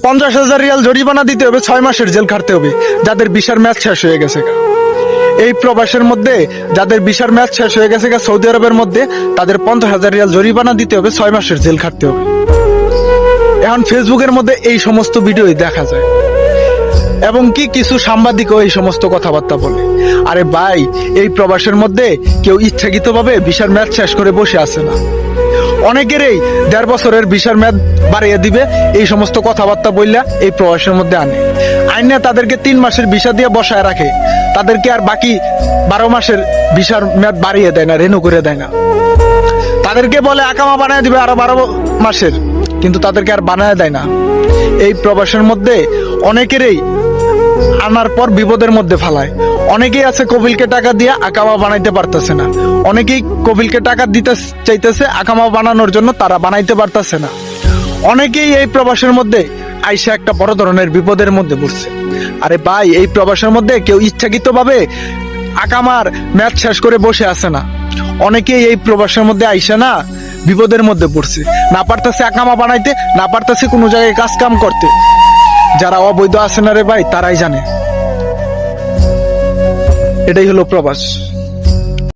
50,000 Real জরিমানা দিতে হবে, 6 মাসের জেল খাটতে হবে যাদের ভিসার মেয়াদ শেষ হয়ে গেছে। এই প্রবাসের মধ্যে যাদের ভিসার মেয়াদ শেষ হয়ে গেছে সৌদি আরবের মধ্যে, তাদের 50,000 রিয়াল জরিমানা দিতে হবে, 6 মাসের জেল খাটতে হবে। এখন ফেসবুকের মধ্যে এই সমস্ত ভিডিওই দেখা যায়, এবং কি কিছু সাংবাদিকও এই সমস্ত কথাবার্তা বলে। আরে ভাই, এই প্রবাসের মধ্যে কেউ ইচ্ছাকৃতভাবে ভিসার মেয়াদ শেষ করে বসে আছে না। অনেকেরই 1.5 বছরের ভিসার মেয়াদ বাড়িয়ে দিবে এই সমস্ত কথাবার্তা বললা এই প্রবাসের মধ্যে আইনে তাদেরকে 3 মাসের ভিসা দিয়ে বসায় রাখে, তাদেরকে আর বাকি 12 মাসের ভিসার মেয়াদ বাড়িয়ে দেয় না, রেনু করে দেয় না। তাদেরকে বলে আকামা বানায় দিবে আরো 12 মাসের, কিন্তু তাদেরকে আর বানায় দেয় না। এই প্রবাসের মধ্যে অনেকেরই আনার পর বিপদের মধ্যে ফালায়। অনেকেই আছে কবিলকে টাকা দিয়ে আকামা বানাইতে পারতেছে না, অনেকেই কবিলকে টাকা দিতে চাইতেছে আকামা বানানোর জন্য, তারা বানাইতে পারতেছে না। অনেকেই এই প্রবাসের মধ্যে আইসা একটা বড় ধরনের বিপদের মধ্যে পড়ছে। আরে ভাই, এই প্রবাসের মধ্যে কেউ ইচ্ছাকৃতভাবে আকামার ম্যাচ শেষ করে বসে আছে না। অনেকেই এই প্রবাসের মধ্যে আইসা না বিপদের মধ্যে পড়ছে, না পারতেছে আকামা বানাইতে, না পারতেছে কোনো জায়গায় কাজ কাম করতে। যারা অবৈধ আছে না রে ভাই, তারাই জানে। এটাই হলো প্রবাস।